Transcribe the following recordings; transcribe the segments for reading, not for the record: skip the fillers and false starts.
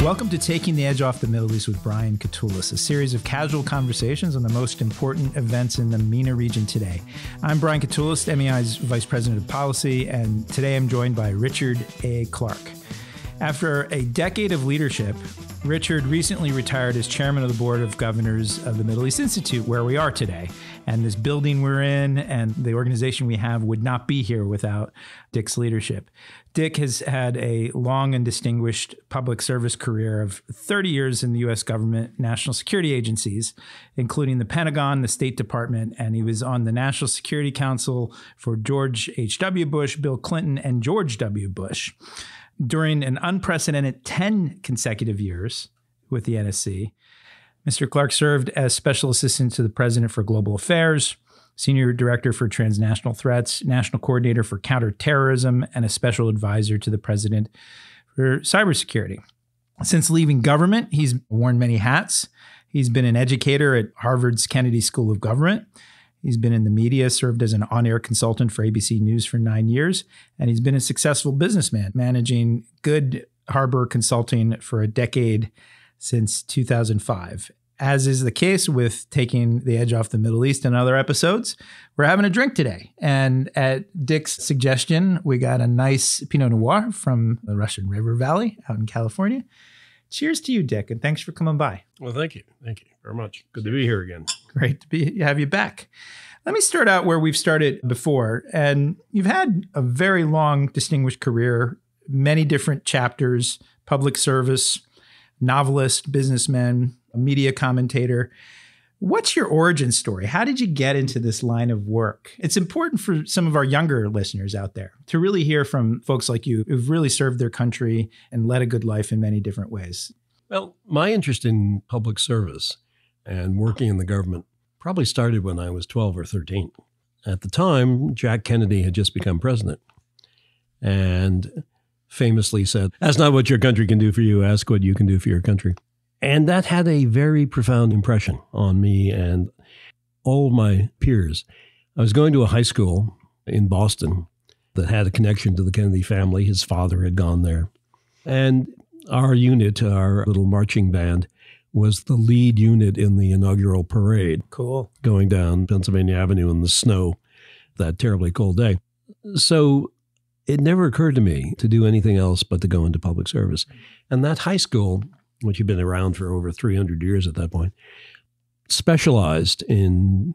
Welcome to Taking the Edge Off the Middle East with Brian Katulis, a series of casual conversations on the most important events in the MENA region today. I'm Brian Katulis, MEI's Vice President of Policy, and today I'm joined by Richard A. Clarke. After a decade of leadership, Richard recently retired as chairman of the board of governors of the Middle East Institute, where we are today. And this building we're in and the organization we have would not be here without Dick's leadership. Dick has had a long and distinguished public service career of 30 years in the U.S. government, national security agencies, including the Pentagon, the State Department, and he was on the National Security Council for George H.W. Bush, Bill Clinton, and George W. Bush. During an unprecedented 10 consecutive years with the NSC, Mr. Clarke served as Special Assistant to the President for Global Affairs, Senior Director for Transnational Threats, National Coordinator for Counterterrorism, and a Special Advisor to the President for Cybersecurity. Since leaving government, he's worn many hats. He's been an educator at Harvard's Kennedy School of Government. He's been in the media, served as an on-air consultant for ABC News for 9 years, and he's been a successful businessman, managing Good Harbor Consulting for a decade since 2005. As is the case with Taking the Edge Off the Middle East and other episodes, we're having a drink today. And at Dick's suggestion, we got a nice Pinot Noir from the Russian River Valley out in California. Cheers to you, Dick, and thanks for coming by. Well, thank you. Thank you very much. Good to be here again. Great to have you back. Let me start out where we've started before. And you've had a very long, distinguished career, many different chapters, public service, novelist, businessman, a media commentator. What's your origin story? How did you get into this line of work? It's important for some of our younger listeners out there to really hear from folks like you who've really served their country and led a good life in many different ways. Well, my interest in public service and working in the government probably started when I was 12 or 13. At the time, Jack Kennedy had just become president and famously said, "Ask not what your country can do for you, ask what you can do for your country." And that had a very profound impression on me and all of my peers. I was going to a high school in Boston that had a connection to the Kennedy family. His father had gone there. And our unit, our little marching band, was the lead unit in the inaugural parade. Cool. Going down Pennsylvania Avenue in the snow that terribly cold day. So it never occurred to me to do anything else but to go into public service. And that high school, which had been around for over 300 years at that point, specialized in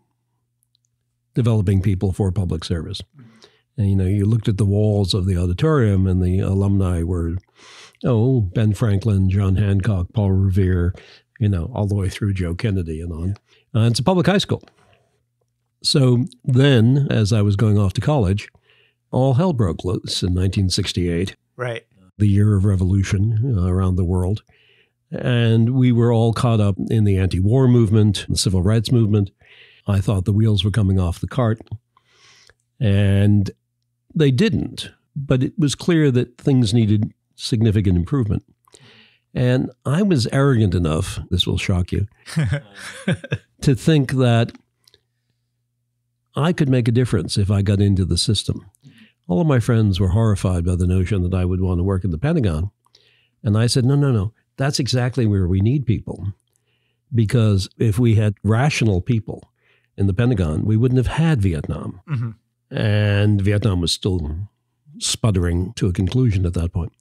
developing people for public service. And, you looked at the walls of the auditorium and the alumni were, Ben Franklin, John Hancock, Paul Revere, all the way through Joe Kennedy and on. It's a public high school. So then, as I was going off to college, all hell broke loose in 1968. Right. The year of revolution around the world. And we were all caught up in the anti-war movement, the civil rights movement. I thought the wheels were coming off the cart. And they didn't. But it was clear that things needed significant improvement. And I was arrogant enough, this will shock you, to think that I could make a difference if I got into the system. All of my friends were horrified by the notion that I would want to work in the Pentagon. And I said, no. That's exactly where we need people. Because if we had rational people in the Pentagon, we wouldn't have had Vietnam. Mm-hmm. And Vietnam was still sputtering to a conclusion at that point.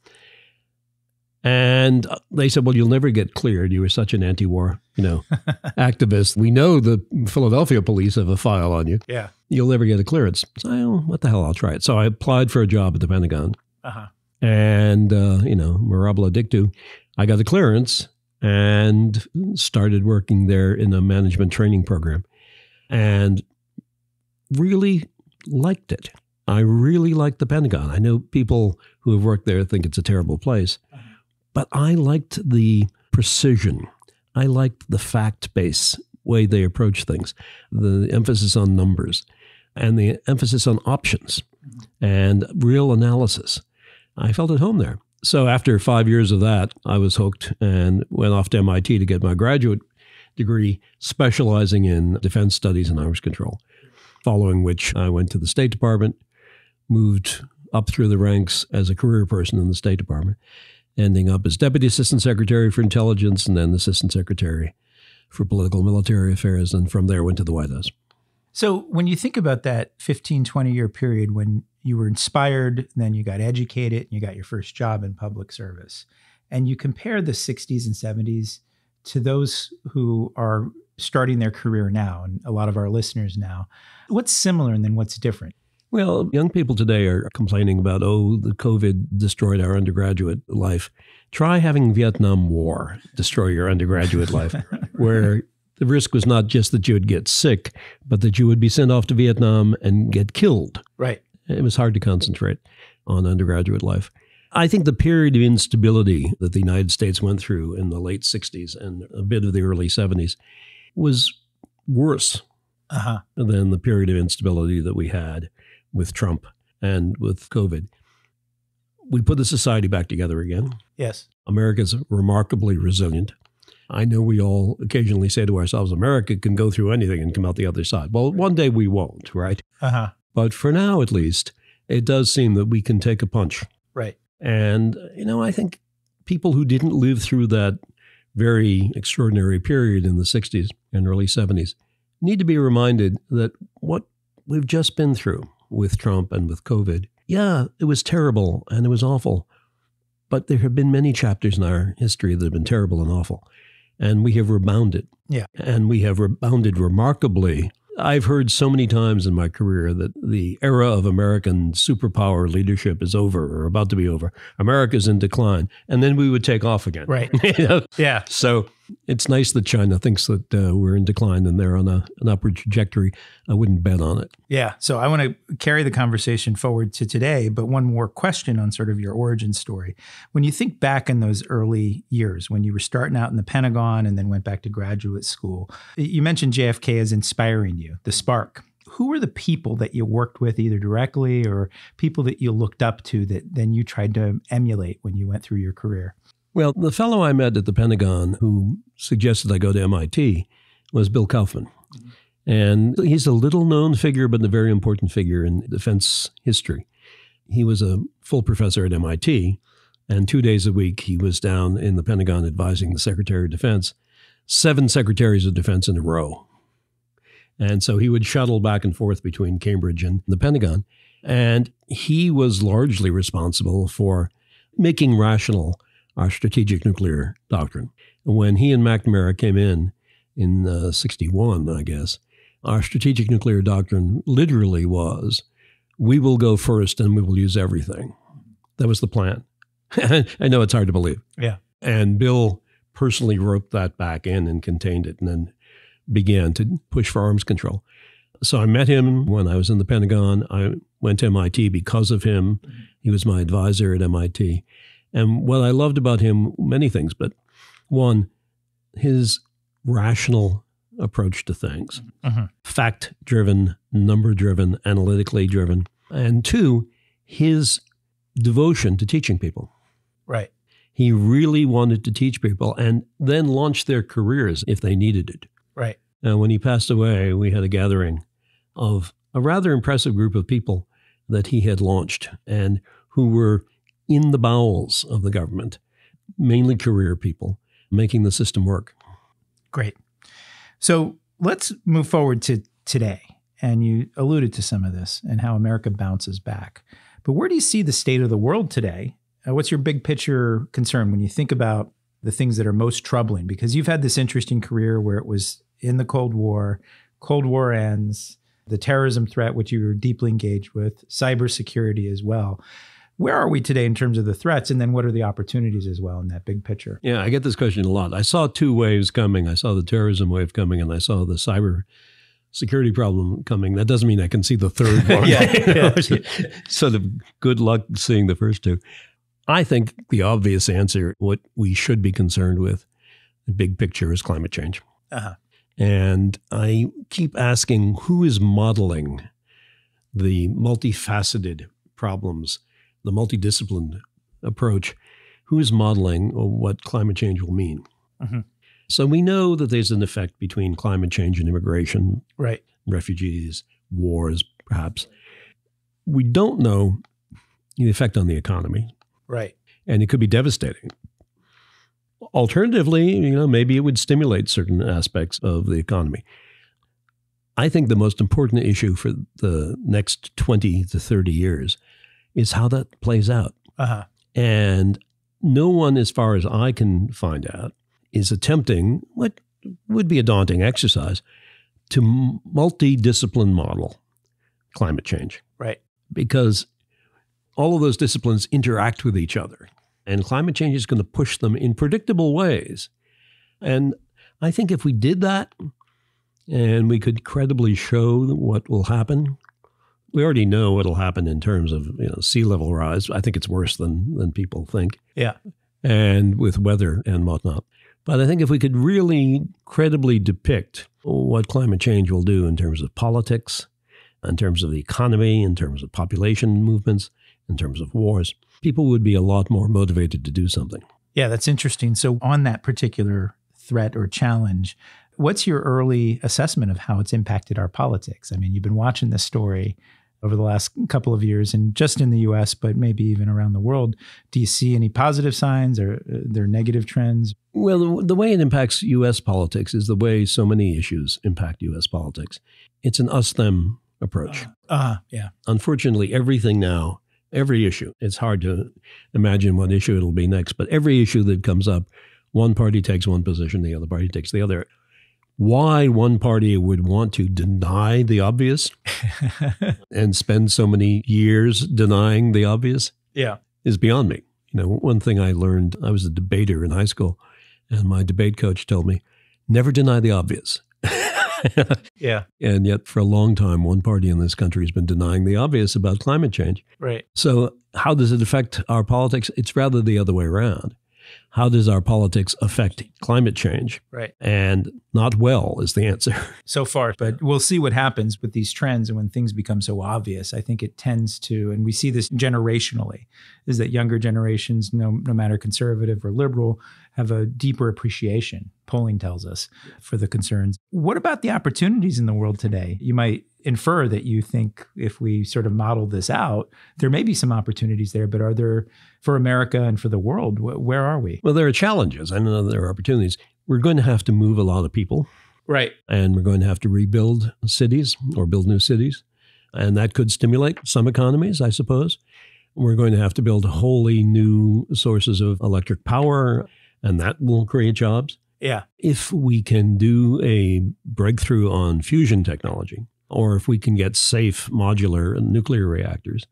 And they said, well, you'll never get cleared. You were such an anti-war, activist. We know the Philadelphia police have a file on you. Yeah. You'll never get a clearance. So, what the hell, I'll try it. So I applied for a job at the Pentagon. Uh-huh. And, mirabile dictu, I got the clearance and started working there in a management training program and really liked it. I really liked the Pentagon. I know people who have worked there think it's a terrible place, but I liked the precision. I liked the fact-based way they approach things, the emphasis on numbers and the emphasis on options and real analysis. I felt at home there. So after 5 years of that, I was hooked and went off to MIT to get my graduate degree, specializing in defense studies and arms control, following which I went to the State Department, moved up through the ranks as a career person in the State Department, ending up as Deputy Assistant Secretary for Intelligence and then Assistant Secretary for Political and Military Affairs. And from there went to the White House. So when you think about that 15, 20-year period when you were inspired, then you got educated, and you got your first job in public service, and you compare the 60s and 70s to those who are starting their career now, and a lot of our listeners now, what's similar and then what's different? Well, young people today are complaining about, the COVID destroyed our undergraduate life. Try having Vietnam War destroy your undergraduate life, where the risk was not just that you would get sick, but that you would be sent off to Vietnam and get killed. Right. It was hard to concentrate on undergraduate life. I think the period of instability that the United States went through in the late 60s and a bit of the early 70s was worse than the period of instability that we had with Trump and with COVID. We put the society back together again. Yes. America's remarkably resilient. I know we all occasionally say to ourselves, America can go through anything and come out the other side. Well, one day we won't, right? But for now, at least, it does seem that we can take a punch. Right. And, I think people who didn't live through that very extraordinary period in the 60s and early 70s need to be reminded that what we've just been through with Trump and with COVID, it was terrible and it was awful. But there have been many chapters in our history that have been terrible and awful. And we have rebounded. Yeah. And we have rebounded remarkably. I've heard so many times in my career that the era of American superpower leadership is over or about to be over. America's in decline. And then we would take off again. Right. Yeah. So it's nice that China thinks that we're in decline and they're on an upward trajectory. I wouldn't bet on it. Yeah. So I want to carry the conversation forward to today, but one more question on sort of your origin story. When you think back in those early years, when you were starting out in the Pentagon and then went back to graduate school, you mentioned JFK as inspiring you, the spark. Who were the people that you worked with either directly or people that you looked up to that then you tried to emulate when you went through your career? Well, the fellow I met at the Pentagon who suggested I go to MIT was Bill Kaufman. And he's a little-known figure, but a very important figure in defense history. He was a full professor at MIT, and 2 days a week he was down in the Pentagon advising the Secretary of Defense, 7 secretaries of defense in a row. And so he would shuttle back and forth between Cambridge and the Pentagon. And he was largely responsible for making rational our strategic nuclear doctrine. When he and McNamara came in 61, I guess, our strategic nuclear doctrine literally was, we will go first and we will use everything. That was the plan. I know it's hard to believe. Yeah. And Bill personally roped that back in and contained it and then began to push for arms control. So I met him when I was in the Pentagon. I went to MIT because of him. He was my advisor at MIT. And what I loved about him, many things, but one, his rational approach to things, fact-driven, number-driven, analytically driven. And two, his devotion to teaching people. Right. He really wanted to teach people and then launch their careers if they needed it. Right. And when he passed away, we had a gathering of a rather impressive group of people that he had launched and who were in the bowels of the government, mainly career people, making the system work. Great. So let's move forward to today. And you alluded to some of this and how America bounces back. But where do you see the state of the world today? What's your big picture concern when you think about the things that are most troubling? Because you've had this interesting career where it was in the Cold War ends, the terrorism threat, which you were deeply engaged with, cybersecurity as well. Where are we today in terms of the threats? And then what are the opportunities as well in that big picture? Yeah, I get this question a lot. I saw 2 waves coming. I saw the terrorism wave coming and I saw the cyber security problem coming. That doesn't mean I can see the third one. Sort of good luck seeing the first 2. I think the obvious answer, what we should be concerned with, the big picture, is climate change. And I keep asking, who is modeling the multifaceted problems, the multidisciplined approach? Who is modeling what climate change will mean? So we know that there's an effect between climate change and immigration, right? Refugees, wars, perhaps. We don't know the effect on the economy. Right. and it could be devastating. Alternatively, maybe it would stimulate certain aspects of the economy. I think the most important issue for the next 20 to 30 years is how that plays out. And no one, as far as I can find out, is attempting what would be a daunting exercise to multidiscipline model climate change. Right. Because all of those disciplines interact with each other. And climate change is going to push them in predictable ways. And I think if we did that and we could credibly show what will happen, we already know what will happen in terms of sea level rise. I think it's worse than people think. Yeah. And with weather and whatnot. But I think if we could really credibly depict what climate change will do in terms of politics, in terms of the economy, in terms of population movements, in terms of wars, people would be a lot more motivated to do something. Yeah, that's interesting. So on that particular threat or challenge, what's your early assessment of how it's impacted our politics? I mean, you've been watching this story over the last couple of years, and just in the U.S., but maybe even around the world. Do you see any positive signs, or are there negative trends? Well, the way it impacts U.S. politics is the way so many issues impact U.S. politics. It's an us-them approach. Yeah. Unfortunately, everything now, every issue, it's hard to imagine what issue it'll be next, but every issue that comes up, one party takes one position, the other party takes the other. Why one party would want to deny the obvious and spend so many years denying the obvious is beyond me. One thing I learned, I was a debater in high school, and my debate coach told me, never deny the obvious. Yeah. And yet for a long time, one party in this country has been denying the obvious about climate change. Right. So how does it affect our politics? It's rather the other way around. How does our politics affect climate change? Right. And not well is the answer. So far, but we'll see what happens with these trends. And when things become so obvious, I think it tends to, and we see this generationally, is that younger generations, no matter conservative or liberal, have a deeper appreciation, polling tells us, for the concerns. What about the opportunities in the world today? You might infer that you think if we sort of model this out, there may be some opportunities there, but are there for America and for the world? Where are we? Well, there are challenges. I know there are opportunities. We're going to have to move a lot of people. Right. And we're going to have to rebuild cities or build new cities. And that could stimulate some economies, I suppose. We're going to have to build wholly new sources of electric power, and that will create jobs. Yeah. If we can do a breakthrough on fusion technology, or if we can get safe modular nuclear reactors,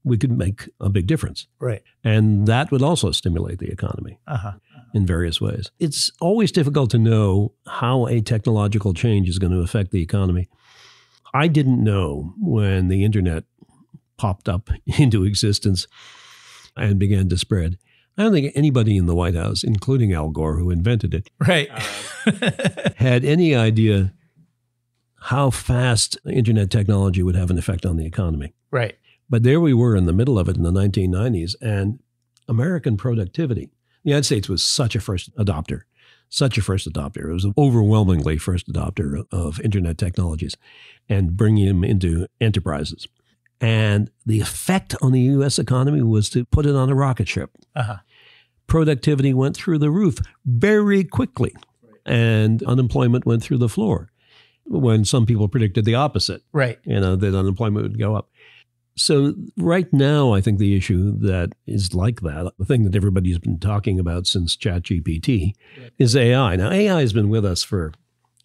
we could make a big difference. Right. And that would also stimulate the economy in various ways. It's always difficult to know how a technological change is going to affect the economy. I didn't know when the internet popped up into existence and began to spread. I don't think anybody in the White House, including Al Gore, who invented it, right, had any idea how fast internet technology would have an effect on the economy. Right. But there we were in the middle of it in the 1990s, and American productivity. The United States was such a first adopter. It was an overwhelmingly first adopter of internet technologies and bringing them into enterprises. And the effect on the U.S. economy was to put it on a rocket ship. Productivity went through the roof very quickly, and unemployment went through the floor when some people predicted the opposite. Right. That unemployment would go up. So right now, I think the issue that is like that, the thing that everybody's been talking about since ChatGPT, is AI. Now, AI has been with us for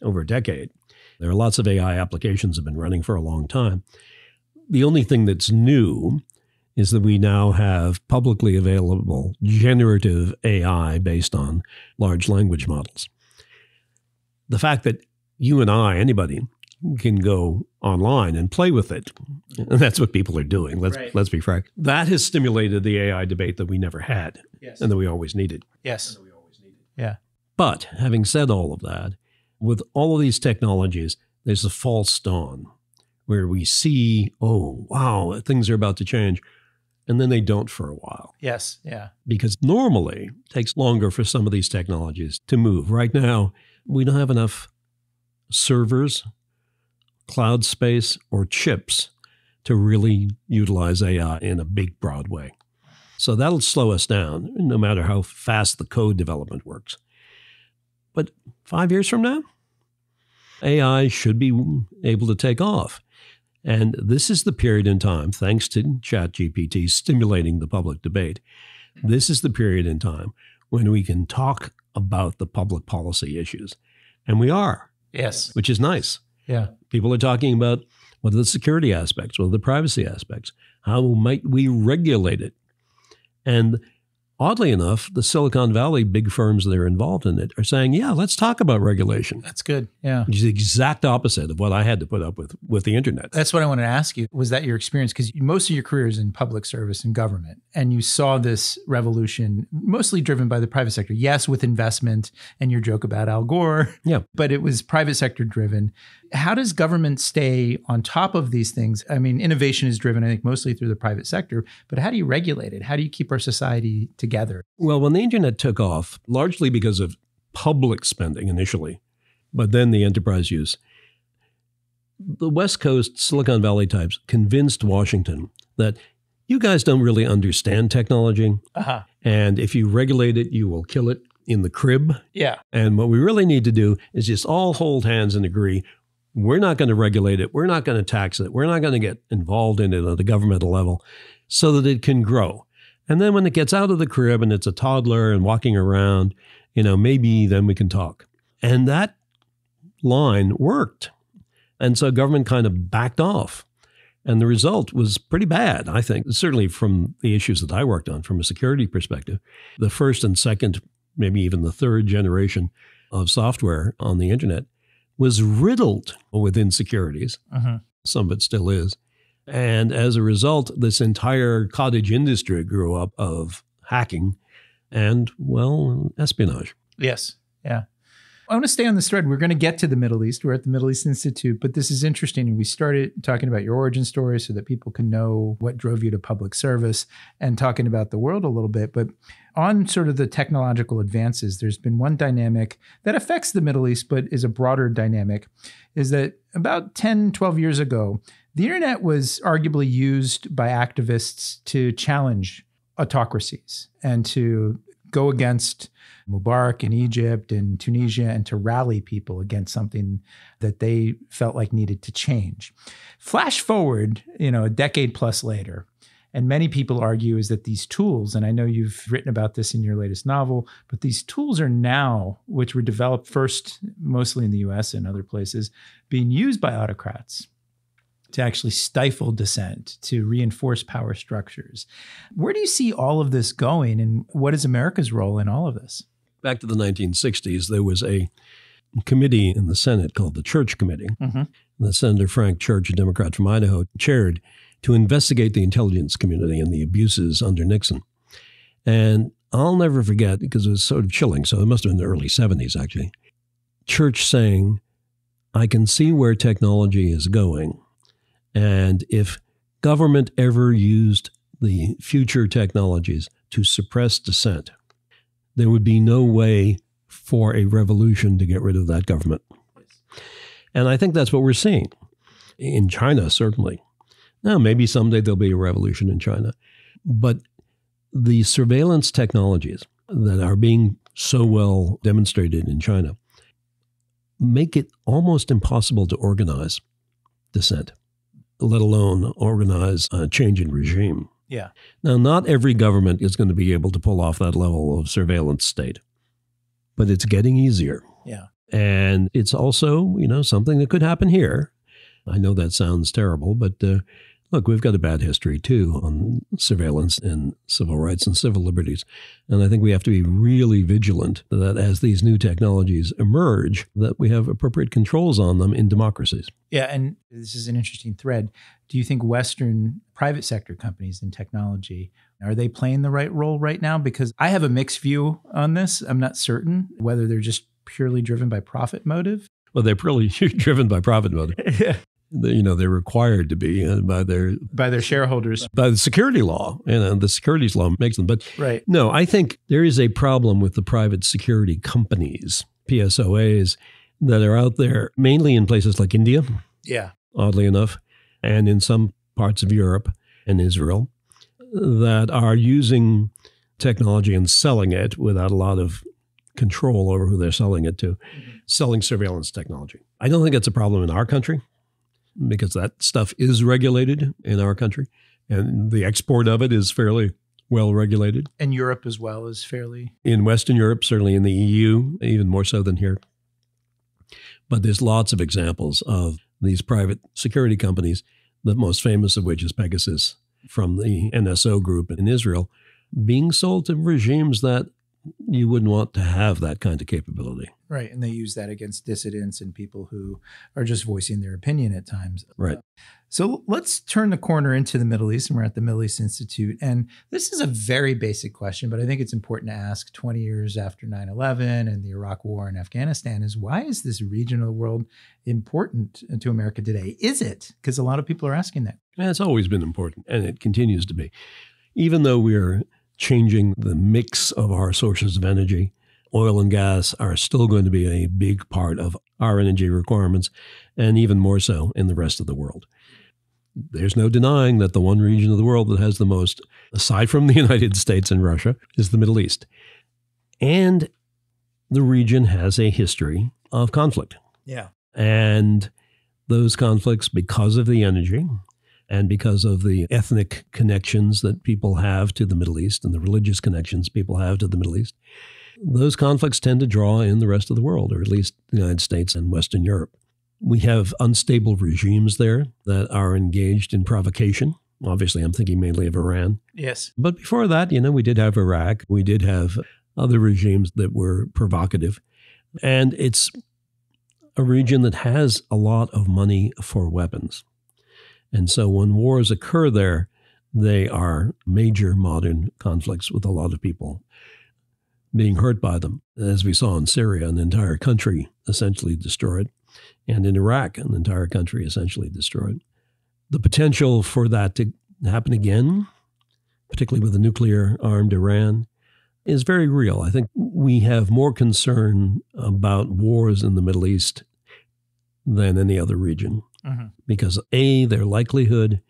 over a decade. There are lots of AI applications that have been running for a long time. The only thing that's new is that we now have publicly available generative AI based on large language models. The fact that you and I, anybody, can go online and play with it, and that's what people are doing. Let's be frank. That has stimulated the AI debate that we never had, and that we always needed. Yes. Yeah. But having said all of that, with all of these technologies, there's a false dawn where we see, oh, wow, things are about to change. And then they don't for a while. Yes, yeah. Because normally it takes longer for some of these technologies to move. Right now, we don't have enough servers, cloud space, or chips to really utilize AI in a big, broad way. So that'll slow us down, no matter how fast the code development works. But 5 years from now, AI should be able to take off. And this is the period in time, thanks to ChatGPT stimulating the public debate, this is the period in time when we can talk about the public policy issues. And we are. Yes. Which is nice. Yeah. People are talking about what are the security aspects, what are the privacy aspects, how might we regulate it? And oddly enough, the Silicon Valley big firms that are involved in it are saying, yeah, let's talk about regulation. That's good. Yeah. Which is the exact opposite of what I had to put up with the internet. That's what I wanted to ask you. Was that your experience? Because most of your career is in public service and government, and you saw this revolution mostly driven by the private sector. Yes, with investment and your joke about Al Gore, yeah, but it was private sector driven. How does government stay on top of these things? I mean, innovation is driven, I think, mostly through the private sector, but how do you regulate it? How do you keep our society together? Well, when the internet took off, largely because of public spending initially, but then the enterprise use, the West Coast Silicon Valley types convinced Washington that you guys don't really understand technology. Uh-huh. And if you regulate it, you will kill it in the crib. Yeah. And what we really need to do is just all hold hands and agree. We're not going to regulate it. We're not going to tax it. We're not going to get involved in it at the governmental level so that it can grow. And then when it gets out of the crib and it's a toddler and walking around, maybe then we can talk. And that line worked. And so government kind of backed off. And the result was pretty bad, I think, certainly from the issues that I worked on from a security perspective. The first and second, maybe even the third generation of software on the internet was riddled with insecurities. Uh-huh. Some of it still is. And as a result, this entire cottage industry grew up of hacking and, well, espionage. Yes. Yeah. I want to stay on this thread. We're going to get to the Middle East. We're at the Middle East Institute, but this is interesting. And we started talking about your origin story so that people can know what drove you to public service and talking about the world a little bit. But on sort of the technological advances, there's been one dynamic that affects the Middle East, but is a broader dynamic, is that about 10, 12 years ago, the internet was arguably used by activists to challenge autocracies and to go against Mubarak in Egypt and Tunisia and to rally people against something that they felt like needed to change. Flash forward, a decade plus later, and many people argue is that these tools, and I know you've written about this in your latest novel, but these tools are now, which were developed first mostly in the US and other places, being used by autocrats to actually stifle dissent, to reinforce power structures. Where do you see all of this going, and what is America's role in all of this? Back to the 1960s, there was a committee in the Senate called the Church Committee. Mm-hmm. That Senator Frank Church, a Democrat from Idaho, chaired to investigate the intelligence community and the abuses under Nixon. And I'll never forget, because it was sort of chilling, so it must have been the early 70s, actually, Church saying, I can see where technology is going. And if government ever used the future technologies to suppress dissent, there would be no way for a revolution to get rid of that government. And I think that's what we're seeing in China, certainly. Now, maybe someday there'll be a revolution in China. But the surveillance technologies that are being so well demonstrated in China make it almost impossible to organize dissent, let alone organize a change in regime. Yeah. Now, not every government is going to be able to pull off that level of surveillance state, but it's getting easier. Yeah. And it's also, something that could happen here. I know that sounds terrible, but look, we've got a bad history too on surveillance and civil rights and civil liberties. And I think we have to be really vigilant that as these new technologies emerge, that we have appropriate controls on them in democracies. Yeah, and this is an interesting thread. Do you think Western private sector companies in technology, are they playing the right role right now? Because I have a mixed view on this. I'm not certain whether they're just purely driven by profit motive. Well, they're purely driven by profit motive. Yeah. They're required to be by their shareholders, by the security law, and the securities law makes them. But right. No, I think there is a problem with the private security companies, PSOAs, that are out there, mainly in places like India. Yeah, oddly enough, and in some parts of Europe and Israel, that are using technology and selling it without a lot of control over who they're selling it to, selling surveillance technology. I don't think it's a problem in our country because that stuff is regulated in our country and the export of it is fairly well regulated. And Europe as well is fairly... In Western Europe, certainly in the EU, even more so than here. But there's lots of examples of these private security companies, the most famous of which is Pegasus from the NSO group in Israel, being sold to regimes that you wouldn't want to have that kind of capability. Right. And they use that against dissidents and people who are just voicing their opinion at times. Right. So let's turn the corner into the Middle East, and we're at the Middle East Institute. And this is a very basic question, but I think it's important to ask 20 years after 9/11 and the Iraq War and Afghanistan is, why is this region of the world important to America today? Is it? Because a lot of people are asking that. It's always been important, and it continues to be. Even though we're changing the mix of our sources of energy, oil and gas are still going to be a big part of our energy requirements, and even more so in the rest of the world. There's no denying that the one region of the world that has the most, aside from the United States and Russia, is the Middle East. And the region has a history of conflict. Yeah. And those conflicts, because of the energy and because of the ethnic connections that people have to the Middle East and the religious connections people have to the Middle East, those conflicts tend to draw in the rest of the world, or at least the United States and Western Europe. We have unstable regimes there that are engaged in provocation. Obviously, I'm thinking mainly of Iran. Yes. But before that, we did have Iraq. We did have other regimes that were provocative. And it's a region that has a lot of money for weapons. And so when wars occur there, they are major modern conflicts with a lot of people being hurt by them. As we saw in Syria, an entire country essentially destroyed. And in Iraq, an entire country essentially destroyed. The potential for that to happen again, particularly with a nuclear-armed Iran, is very real. I think we have more concern about wars in the Middle East than any other region. Because A, their likelihood,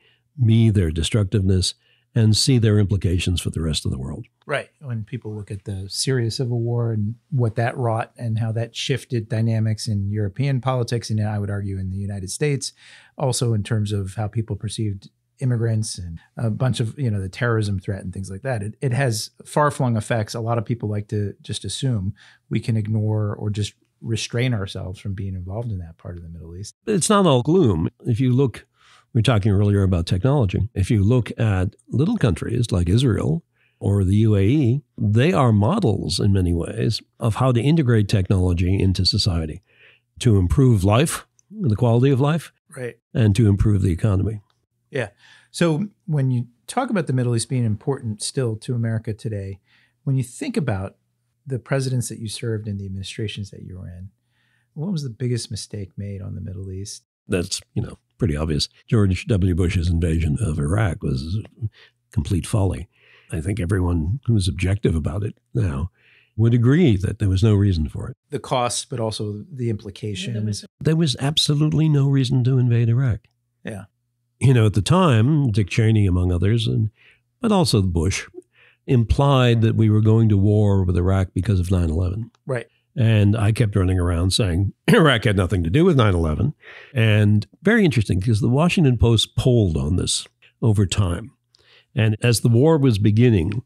B, their destructiveness, and C, their implications for the rest of the world. Right. When people look at the Syria civil war and what that wrought and how that shifted dynamics in European politics, and I would argue in the United States, also in terms of how people perceived immigrants and a bunch of, the terrorism threat and things like that. It has far-flung effects. A lot of people like to just assume we can ignore or just restrain ourselves from being involved in that part of the Middle East. It's not all gloom. If you look, we were talking earlier about technology. If you look at little countries like Israel or the UAE, they are models in many ways of how to integrate technology into society to improve life, the quality of life, right, and to improve the economy. Yeah. So when you talk about the Middle East being important still to America today, when you think about the presidents that you served in the administrations that you were in, what was the biggest mistake made on the Middle East? That's, pretty obvious. George W. Bush's invasion of Iraq was complete folly. I think everyone who's objective about it now would agree that there was no reason for it. The costs, but also the implications. There was absolutely no reason to invade Iraq. Yeah. At the time, Dick Cheney, among others, but also Bush, implied that we were going to war with Iraq because of 9/11. Right. And I kept running around saying Iraq had nothing to do with 9/11. And very interesting because the Washington Post polled on this over time. And as the war was beginning,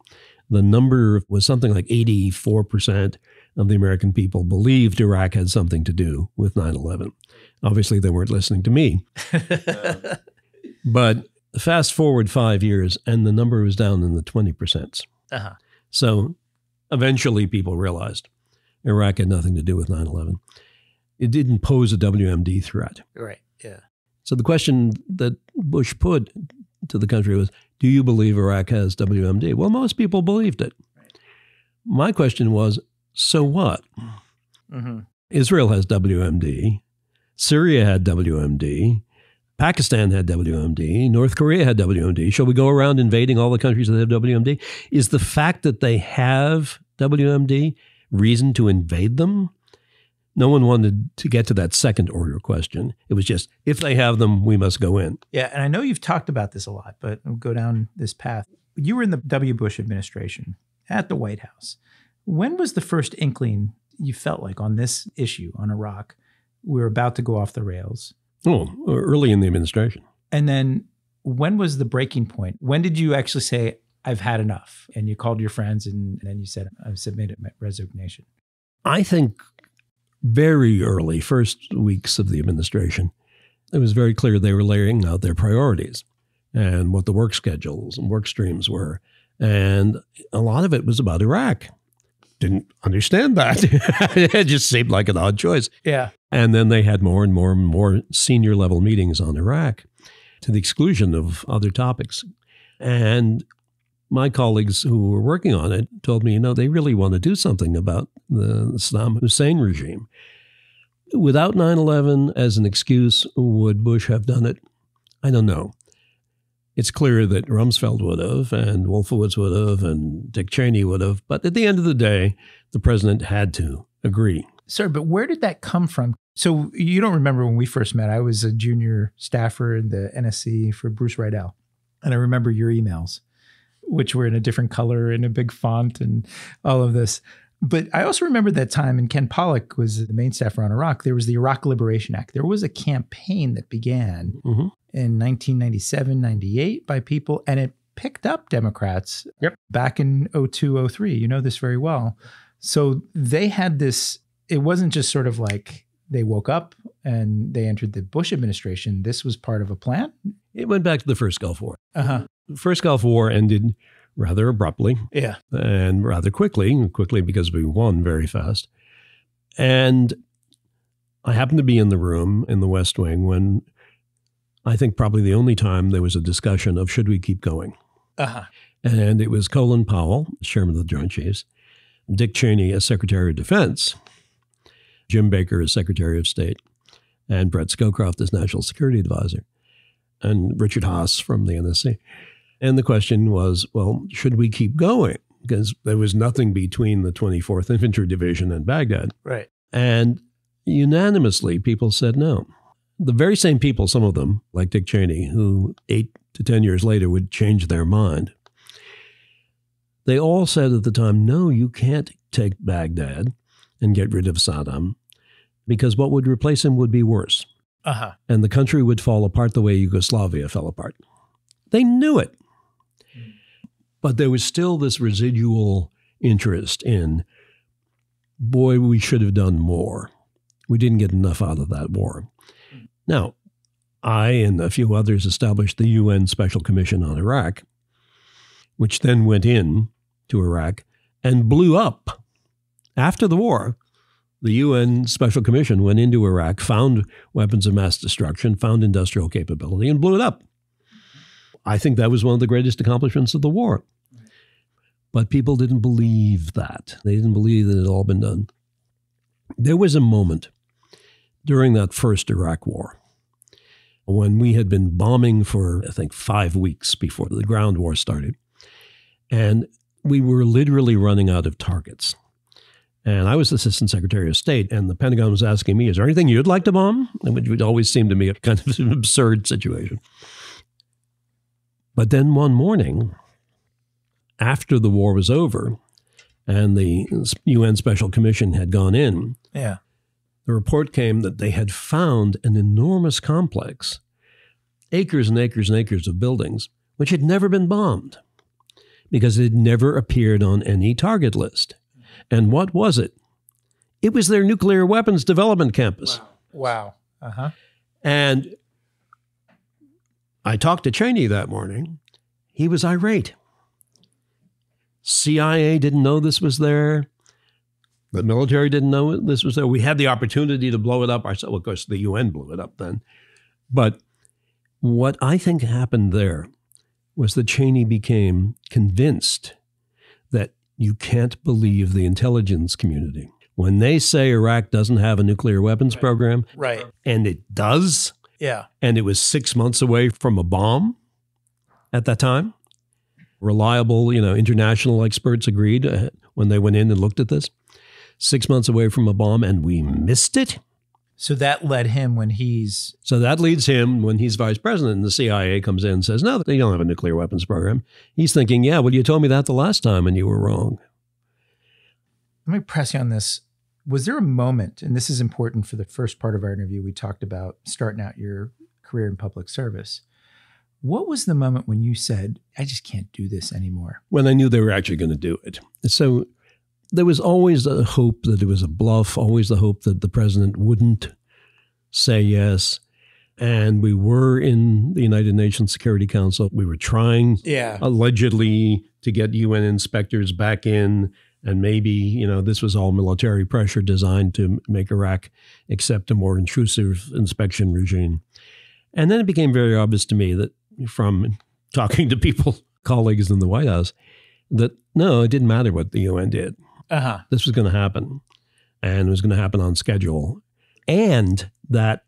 the number was something like 84% of the American people believed Iraq had something to do with 9/11. Obviously, they weren't listening to me. But fast forward 5 years, and the number was down in the 20%. So eventually people realized Iraq had nothing to do with 9/11. It didn't pose a WMD threat. Right, yeah. So the question that Bush put to the country was, do you believe Iraq has WMD? Well, most people believed it. Right. My question was, so what? Israel has WMD. Syria had WMD. Pakistan had WMD. North Korea had WMD. Shall we go around invading all the countries that have WMD? Is the fact that they have WMD reason to invade them? No one wanted to get to that second order question. It was just, if they have them, we must go in. Yeah, and I know you've talked about this a lot, but we'll go down this path. You were in the W. Bush administration at the White House. When was the first inkling you felt like on this issue, on Iraq, we were about to go off the rails? Oh, early in the administration. And then when was the breaking point? When did you actually say, I've had enough? And you called your friends and then you said, I've submitted my resignation. I think very early, first weeks of the administration, it was very clear they were laying out their priorities and what the work schedules and work streams were. And a lot of it was about Iraq. Didn't understand that. It just seemed like an odd choice. Yeah. And then they had more and more and more senior level meetings on Iraq to the exclusion of other topics. And my colleagues who were working on it told me, they really want to do something about the Saddam Hussein regime. Without 9/11 as an excuse, would Bush have done it? I don't know. It's clear that Rumsfeld would have, and Wolfowitz would have, and Dick Cheney would have. But at the end of the day, the president had to agree. Sir, but where did that come from? So you don't remember when we first met. I was a junior staffer in the NSC for Bruce Riedel. And I remember your emails, which were in a different color and a big font and all of this. But I also remember that time, and Ken Pollack was the main staffer on Iraq. There was the Iraq Liberation Act. There was a campaign that began in 1997, 98 by people, and it picked up Democrats back in 02, 03. You know this very well. So they had this, it wasn't just sort of like they woke up and they entered the Bush administration. This was part of a plan? It went back to the first Gulf War. The first Gulf War ended rather abruptly and rather quickly because we won very fast. And I happened to be in the room in the West Wing when I think probably the only time there was a discussion of should we keep going. And it was Colin Powell, chairman of the Joint Chiefs, Dick Cheney as Secretary of Defense, Jim Baker as Secretary of State, and Brett Scowcroft as National Security Advisor, and Richard Haas from the NSC. And the question was, well, should we keep going? Because there was nothing between the 24th Infantry Division and Baghdad. Right. And unanimously, people said no. The very same people, some of them, like Dick Cheney, who 8 to 10 years later would change their mind, they all said at the time, no, you can't take Baghdad and get rid of Saddam because what would replace him would be worse. And the country would fall apart the way Yugoslavia fell apart. They knew it. But there was still this residual interest in, boy, we should have done more. We didn't get enough out of that war. Now, I and a few others established the UN Special Commission on Iraq, which then went in to Iraq and blew up. After the war, the UN Special Commission went into Iraq, found weapons of mass destruction, found industrial capability, and blew it up. I think that was one of the greatest accomplishments of the war. But people didn't believe that. They didn't believe that it had all been done. There was a moment during that first Iraq war when we had been bombing for, I think, 5 weeks before the ground war started. And we were literally running out of targets. And I was Assistant Secretary of State, and the Pentagon was asking me, is there anything you'd like to bomb? Which would always seem to me a kind of an absurd situation. But then one morning, after the war was over and the UN Special Commission had gone in, the report came that they had found an enormous complex, acres and acres and acres of buildings, which had never been bombed because it had never appeared on any target list. And what was it? It was their nuclear weapons development campus. Wow. And I talked to Cheney that morning. He was irate. CIA didn't know this was there. The military didn't know this was there. We had the opportunity to blow it up ourselves. Well, of course, the UN blew it up then. But what I think happened there was that Cheney became convinced that you can't believe the intelligence community. When they say Iraq doesn't have a nuclear weapons program, and it does, and it was 6 months away from a bomb at that time, reliable, international experts agreed when they went in and looked at this, 6 months away from a bomb, and we missed it. So that led him when he's... So that leads him when he's vice president and the CIA comes in and says, no, they don't have a nuclear weapons program. He's thinking, yeah, well, you told me that the last time and you were wrong. Let me press you on this. Was there a moment, and this is important for the first part of our interview, we talked about starting out your career in public service. What was the moment when you said, I just can't do this anymore? When I knew they were actually going to do it. So there was always the hope that it was a bluff, always the hope that the president wouldn't say yes. And we were in the United Nations Security Council. We were trying, allegedly, to get UN inspectors back in. And maybe, this was all military pressure designed to make Iraq accept a more intrusive inspection regime. And then it became very obvious to me that from talking to people, colleagues in the White House, that no, it didn't matter what the UN did. This was going to happen, and it was going to happen on schedule, and that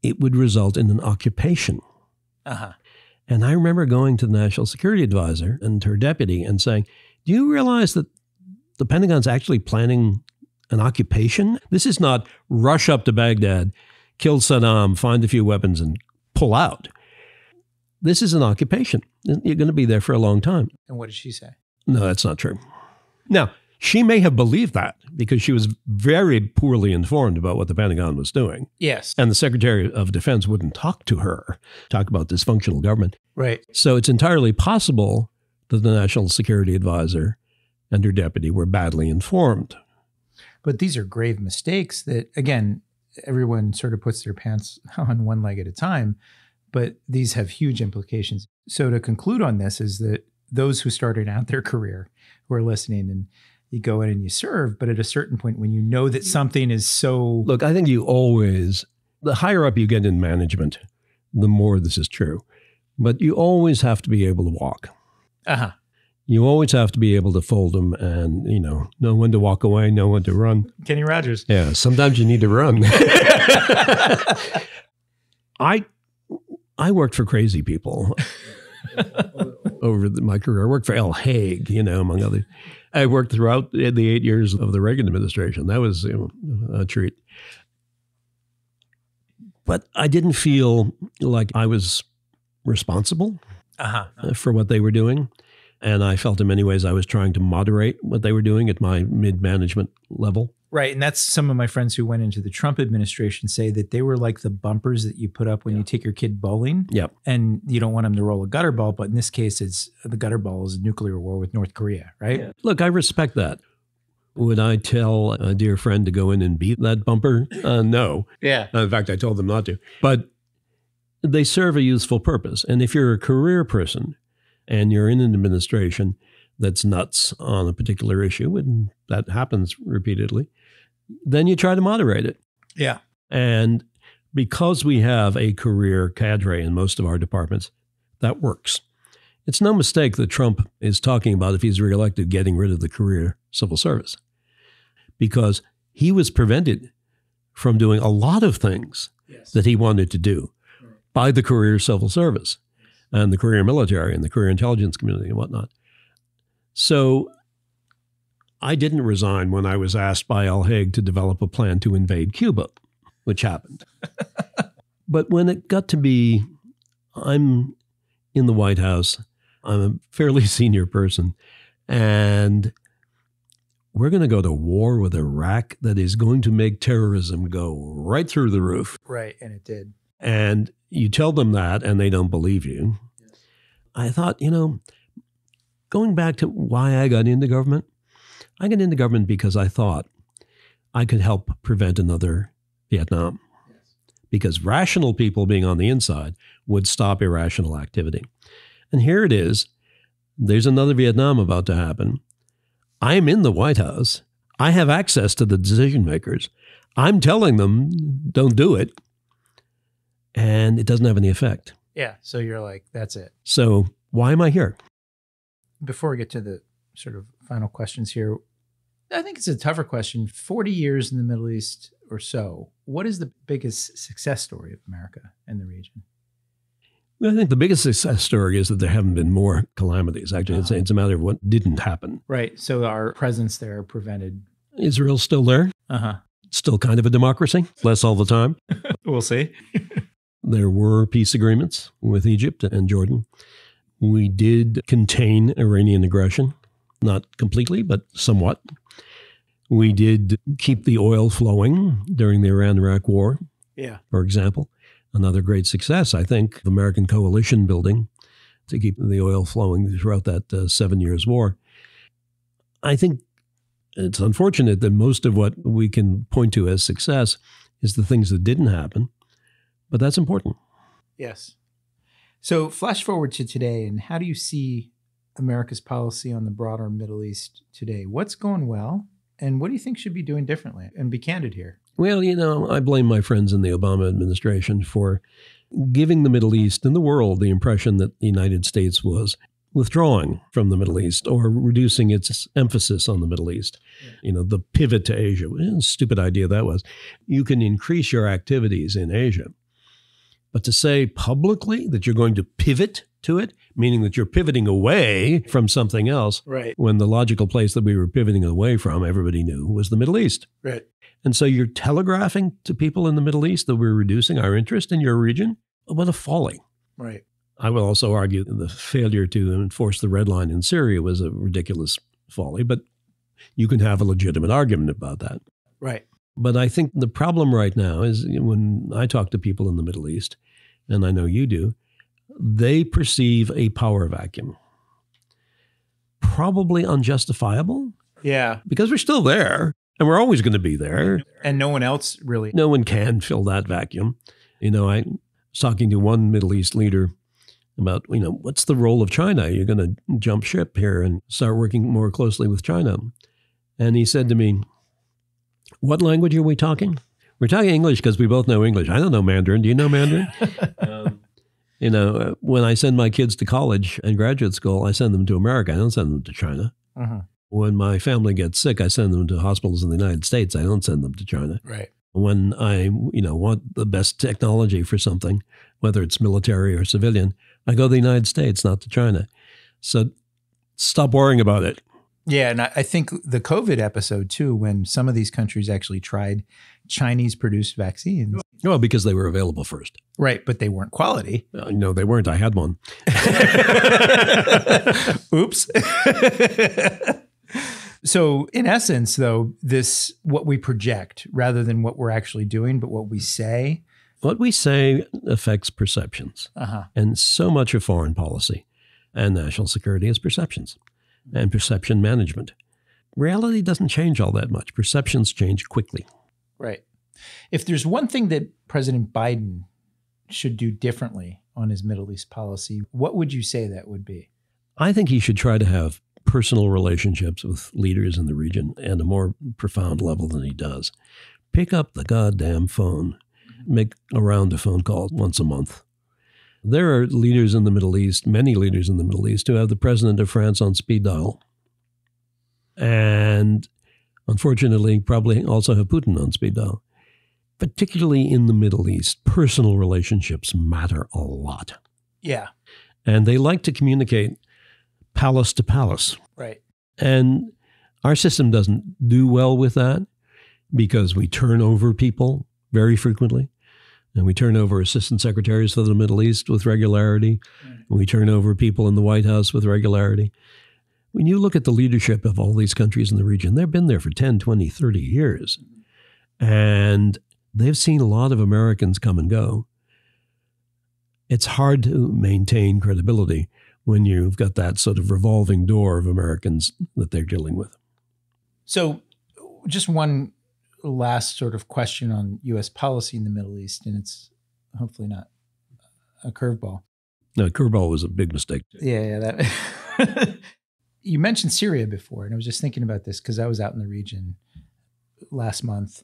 it would result in an occupation. And I remember going to the National Security Advisor and her deputy and saying, do you realize that the Pentagon's actually planning an occupation? This is not rush up to Baghdad, kill Saddam, find a few weapons, and pull out. This is an occupation. You're going to be there for a long time. And what did she say? No, that's not true. Now, she may have believed that because she was very poorly informed about what the Pentagon was doing. Yes. And the Secretary of Defense wouldn't talk to her, talk about dysfunctional government. Right. So it's entirely possible that the National Security Advisor and her deputy were badly informed. But these are grave mistakes that, again, everyone sort of puts their pants on one leg at a time, but these have huge implications. So to conclude on this is that those who started out their career who are listening, and you go in and you serve, but at a certain point when you know that something is so... Look, I think you always, the higher up you get in management, the more this is true, but you always have to be able to walk. You always have to be able to fold them and, know when to walk away, know when to run. Kenny Rogers. Yeah, sometimes you need to run. I worked for crazy people over my career. I worked for Al Haig, among others. I worked throughout the 8 years of the Reagan administration. That was a treat. But I didn't feel like I was responsible for what they were doing. And I felt in many ways I was trying to moderate what they were doing at my mid-management level. Right. And that's some of my friends who went into the Trump administration say that they were like the bumpers that you put up when you take your kid bowling. And you don't want them to roll a gutter ball. But in this case, it's the gutter ball is a nuclear war with North Korea. Right. Look, I respect that. Would I tell a dear friend to go in and beat that bumper? No. In fact, I told them not to. But they serve a useful purpose. And if you're a career person and you're in an administration that's nuts on a particular issue, and that happens repeatedly, then you try to moderate it. And because we have a career cadre in most of our departments, that works. It's no mistake that Trump is talking about, if he's reelected, getting rid of the career civil service, because he was prevented from doing a lot of things that he wanted to do by the career civil service and the career military and the career intelligence community and whatnot. So I didn't resign when I was asked by Al Haig to develop a plan to invade Cuba, which happened. But when it got to be, I'm in the White House, I'm a fairly senior person, and we're going to go to war with Iraq that is going to make terrorism go right through the roof. Right, and it did. And you tell them that, and they don't believe you. I thought, going back to why I got into government, I got into government because I thought I could help prevent another Vietnam. Because rational people being on the inside would stop irrational activity. And here it is. There's another Vietnam about to happen. I'm in the White House. I have access to the decision makers. I'm telling them, don't do it. And it doesn't have any effect. Yeah. So you're like, that's it. So why am I here? Before we get to the sort of final questions here, I think it's a tougher question. 40 years in the Middle East or so, what is the biggest success story of America in the region? Well, I think the biggest success story is that there haven't been more calamities. Actually, it's a matter of what didn't happen. Right. So our presence there prevented. Israel's still there. still kind of a democracy, less all the time. We'll see. There were peace agreements with Egypt and Jordan. We did contain Iranian aggression, not completely, but somewhat. We did keep the oil flowing during the Iran-Iraq War, for example. Another great success, I think, the American coalition building to keep the oil flowing throughout that 7 years war. I think it's unfortunate that most of what we can point to as success is the things that didn't happen, but that's important. Yes. So flash forward to today, and how do you see America's policy on the broader Middle East today? What's going well, and what do you think should be doing differently? And be candid here. Well, I blame my friends in the Obama administration for giving the Middle East and the world the impression that the United States was withdrawing from the Middle East or reducing its emphasis on the Middle East. The pivot to Asia. Stupid idea that was. You can increase your activities in Asia, but to say publicly that you're going to pivot to it, meaning that you're pivoting away from something else, right, when the logical place that we were pivoting away from, everybody knew, was the Middle East. Right. And so you're telegraphing to people in the Middle East that we're reducing our interest in your region? What a folly. Right. I will also argue that the failure to enforce the red line in Syria was a ridiculous folly, but you can have a legitimate argument about that. Right. But I think the problem right now is when I talk to people in the Middle East, and I know you do, they perceive a power vacuum. Probably unjustifiable. Yeah. Because we're still there, and we're always going to be there. And no one else really. No one can fill that vacuum. I was talking to one Middle East leader about, what's the role of China? You're going to jump ship here and start working more closely with China. And he said to me, what language are we talking? We're talking English because we both know English. I don't know Mandarin. Do you know Mandarin? When I send my kids to college and graduate school, I send them to America. I don't send them to China. Uh-huh. When my family gets sick, I send them to hospitals in the United States. I don't send them to China. Right. When I, want the best technology for something, whether it's military or civilian, I go to the United States, not to China. So stop worrying about it. Yeah, and I think the COVID episode too, when some of these countries actually tried Chinese-produced vaccines. Well, because they were available first. Right, but they weren't quality. No, they weren't. I had one. Oops. So in essence, though, what we project rather than what we're actually doing, but what we say. What we say affects perceptions. Uh-huh. And so much of foreign policy and national security is perceptions and perception management. Reality doesn't change all that much. Perceptions change quickly. Right. If there's one thing that President Biden should do differently on his Middle East policy, what would you say that would be? I think he should try to have personal relationships with leaders in the region at a more profound level than he does. Pick up the goddamn phone. Make a round of phone calls once a month. There are leaders in the Middle East, many leaders in the Middle East, who have the president of France on speed dial. And unfortunately, probably also have Putin on speed dial. Particularly in the Middle East, personal relationships matter a lot. Yeah. And they like to communicate palace to palace. Right. And our system doesn't do well with that because we turn over people very frequently. And we turn over assistant secretaries for the Middle East with regularity. Right. And we turn over people in the White House with regularity. When you look at the leadership of all these countries in the region, they've been there for 10, 20, 30 years. And they've seen a lot of Americans come and go. It's hard to maintain credibility when you've got that sort of revolving door of Americans that they're dealing with. So just one last sort of question on U.S. policy in the Middle East, and it's hopefully not a curveball. No, curveball was a big mistake. Yeah, that. You mentioned Syria before, and I was just thinking about this because I was out in the region last month,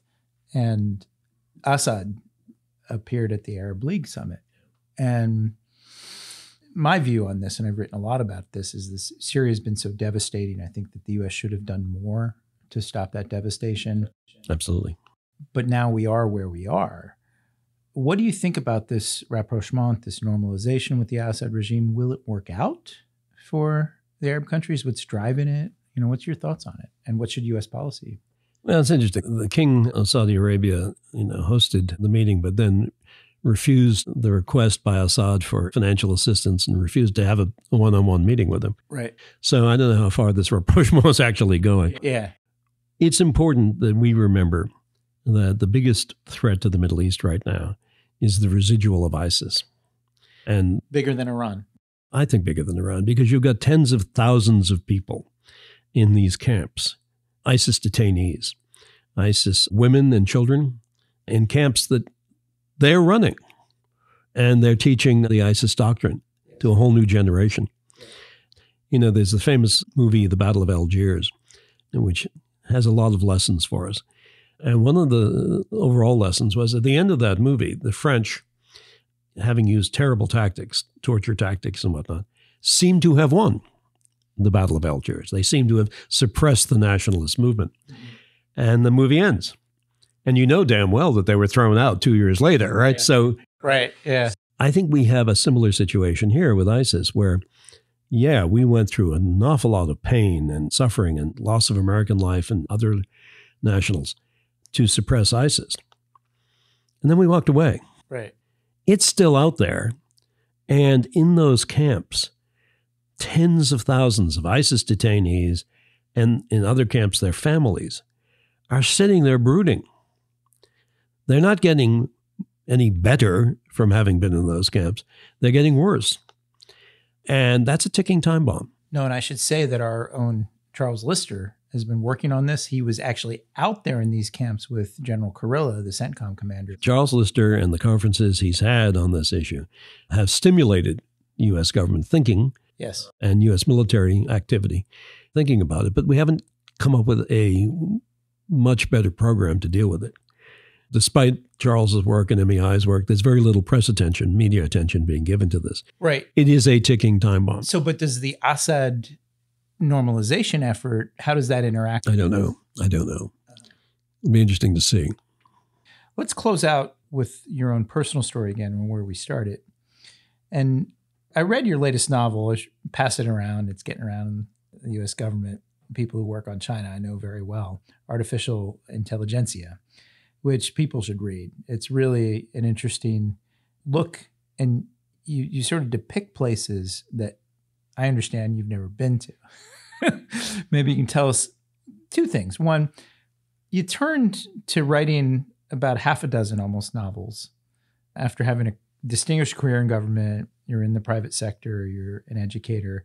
and Assad appeared at the Arab League summit. And my view on this, and I've written a lot about this, is this Syria has been so devastating. I think that the U.S. should have done more to stop that devastation. Absolutely. But now we are where we are. What do you think about this rapprochement, this normalization with the Assad regime? Will it work out for the Arab countries? What's driving it? What's your thoughts on it? And what should U.S. policy? Well, it's interesting. The king of Saudi Arabia, hosted the meeting, but then refused the request by Assad for financial assistance and refused to have a one-on-one meeting with him. Right. So I don't know how far this rapprochement was actually going. Yeah. It's important that we remember that the biggest threat to the Middle East right now is the residual of ISIS. And bigger than Iran. I think bigger than Iran, because you've got tens of thousands of people in these camps, ISIS detainees, ISIS women and children in camps that they're running. And they're teaching the ISIS doctrine to a whole new generation. There's the famous movie, The Battle of Algiers, which has a lot of lessons for us. And one of the overall lessons was at the end of that movie, the French, having used terrible tactics, torture tactics and whatnot, seemed to have won the Battle of Algiers. They seemed to have suppressed the nationalist movement. And the movie ends. And you know damn well that they were thrown out 2 years later, right? Yeah. So right, yeah. I think we have a similar situation here with ISIS where, yeah, we went through an awful lot of pain and suffering and loss of American life and other nationals to suppress ISIS. And then we walked away. Right. It's still out there. And in those camps, tens of thousands of ISIS detainees and in other camps, their families are sitting there brooding. They're not getting any better from having been in those camps. They're getting worse. And that's a ticking time bomb. No, and I should say that our own Charles Lister has been working on this. He was actually out there in these camps with General Kurilla, the CENTCOM commander. Charles Lister and the conferences he's had on this issue have stimulated U.S. government thinking. Yes. And U.S. military activity, thinking about it. But we haven't come up with a much better program to deal with it. Despite Charles's work and MEI's work, there's very little press attention, media attention being given to this. Right. It is a ticking time bomb. So, but does the Assad normalization effort, how does that interact? I don't know. It'll be interesting to see. Let's close out with your own personal story again and where we started. And I read your latest novel, Pass It Around. It's getting around the U.S. government. People who work on China I know very well, Artificial Intelligentsia, which people should read. It's really an interesting look, and you sort of depict places that I understand you've never been to. Maybe you can tell us two things. One, you turned to writing about half a dozen almost novels after having a distinguished career in government. You're in the private sector, you're an educator.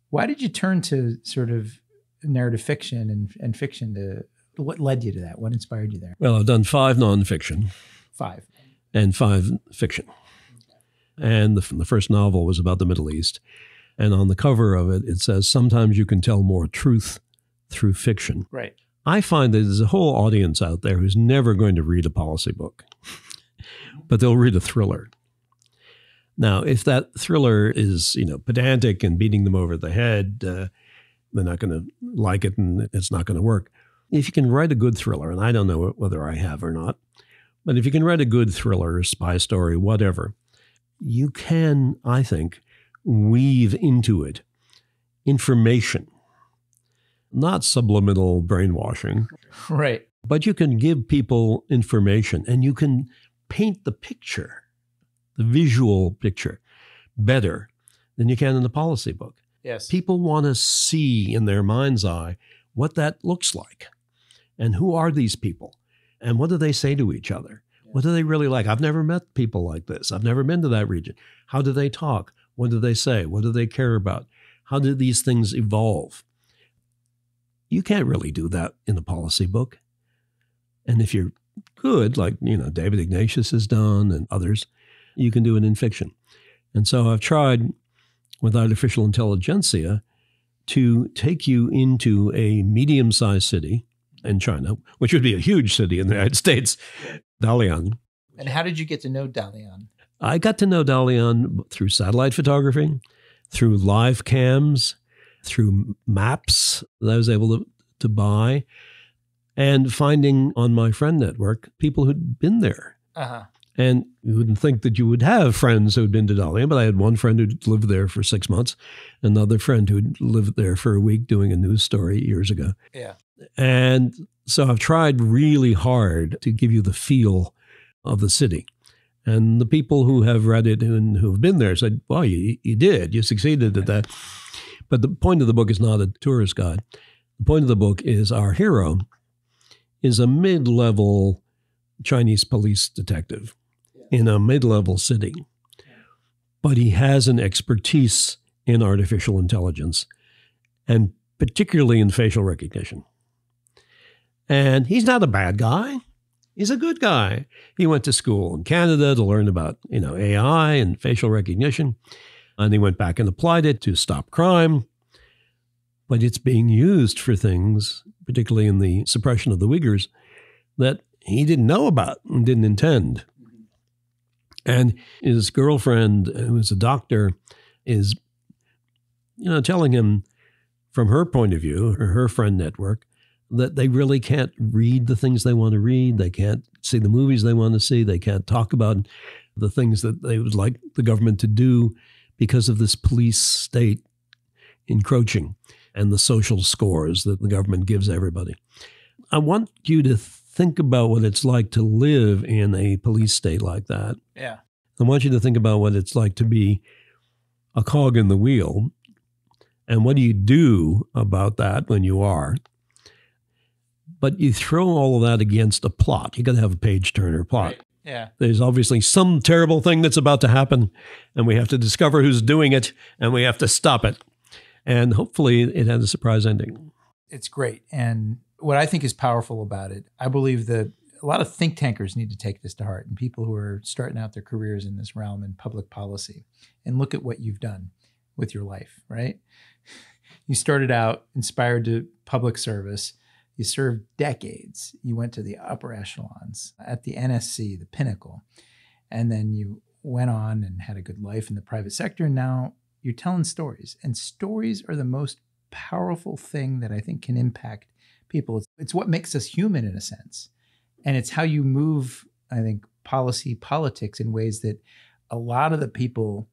Why did you turn to sort of narrative fiction and fiction to what led you to that? What inspired you there? Well, I've done 5 nonfiction. 5. And 5 fiction. And the first novel was about the Middle East. And on the cover of it, it says, sometimes you can tell more truth through fiction. Right. I find that there's a whole audience out there who's never going to read a policy book, but they'll read a thriller. Now, if that thriller is, pedantic and beating them over the head, they're not going to like it and it's not going to work. If you can write a good thriller, and I don't know whether I have or not, but if you can write a good thriller, spy story, whatever, you can, I think, weave into it information, not subliminal brainwashing. Right. But you can give people information and you can paint the picture, the visual picture, better than you can in the policy book. Yes. People want to see in their mind's eye what that looks like. And who are these people? And what do they say to each other? What do they really like? I've never met people like this. I've never been to that region. How do they talk? What do they say? What do they care about? How do these things evolve? You can't really do that in a policy book. And if you're good, like, David Ignatius has done and others, you can do it in fiction. And so I've tried with Artificial Intelligentsia to take you into a medium-sized city in China, which would be a huge city in the United States, Dalian. And how did you get to know Dalian? I got to know Dalian through satellite photography, through live cams, through maps that I was able to buy, and finding on my friend network people who'd been there. Uh-huh. And you wouldn't think that you would have friends who'd been to Dalian, but I had one friend who'd lived there for 6 months, another friend who'd lived there for a week doing a news story years ago. Yeah. And So I've tried really hard to give you the feel of the city. And the people who have read it and who have been there said, well, you did. You succeeded at that. But the point of the book is not a tourist guide. The point of the book is our hero is a mid-level Chinese police detective in a mid-level city. But he has an expertise in artificial intelligence, and particularly in facial recognition. And he's not a bad guy. He's a good guy. He went to school in Canada to learn about, AI and facial recognition. And he went back and applied it to stop crime. But it's being used for things, particularly in the suppression of the Uyghurs, that he didn't know about and didn't intend. And his girlfriend, who's a doctor, is, telling him from her point of view, or her friend network, that they really can't read the things they want to read. They can't see the movies they want to see. They can't talk about the things that they would like the government to do because of this police state encroaching and the social scores that the government gives everybody. I want you to think about what it's like to live in a police state like that. Yeah. I want you to think about what it's like to be a cog in the wheel. And what do you do about that when you are? But you throw all of that against a plot. You got to have a page-turner plot. Right. Yeah. There's obviously some terrible thing that's about to happen, and we have to discover who's doing it, and we have to stop it. And hopefully it has a surprise ending. It's great. And what I think is powerful about it, I believe that a lot of think tankers need to take this to heart, and people who are starting out their careers in this realm in public policy, and look at what you've done with your life, right? You started out inspired to public service. You served decades. You went to the upper echelons at the NSC, the pinnacle. And then you went on and had a good life in the private sector. And now you're telling stories. And stories are the most powerful thing that I think can impact people. It's what makes us human in a sense. And it's how you move, I think, politics in ways that a lot of the people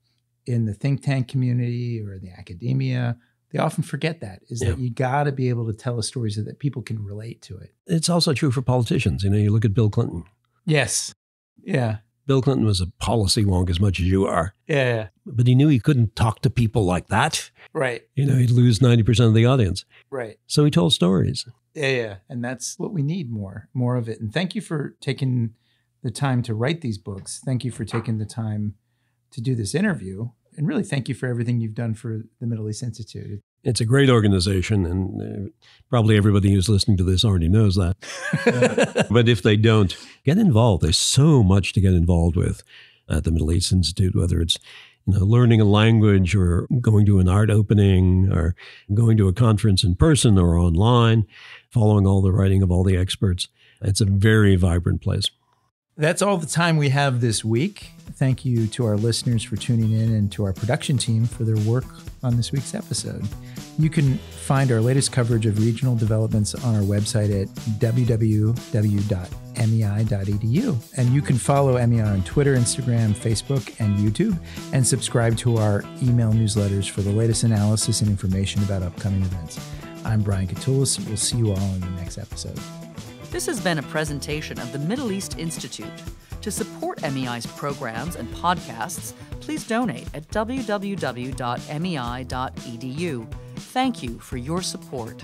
in the think tank community or the academia, they often forget that that you got to be able to tell a story so that people can relate to it. It's also true for politicians. You look at Bill Clinton. Yes. Yeah. Bill Clinton was a policy wonk as much as you are. Yeah. But he knew he couldn't talk to people like that. Right. He'd lose 90% of the audience. Right. So he told stories. Yeah. And that's what we need more of it. And thank you for taking the time to write these books. Thank you for taking the time to do this interview. And really, thank you for everything you've done for the Middle East Institute. It's a great organization, and probably everybody who's listening to this already knows that. But if they don't, get involved. There's so much to get involved with at the Middle East Institute, whether it's learning a language or going to an art opening or going to a conference in person or online, following all the writing of all the experts. It's a very vibrant place. That's all the time we have this week. Thank you to our listeners for tuning in and to our production team for their work on this week's episode. You can find our latest coverage of regional developments on our website at www.mei.edu. And you can follow MEI on Twitter, Instagram, Facebook, and YouTube, and subscribe to our email newsletters for the latest analysis and information about upcoming events. I'm Brian Katulis. We'll see you all in the next episode. This has been a presentation of the Middle East Institute. To support MEI's programs and podcasts, please donate at www.mei.edu. Thank you for your support.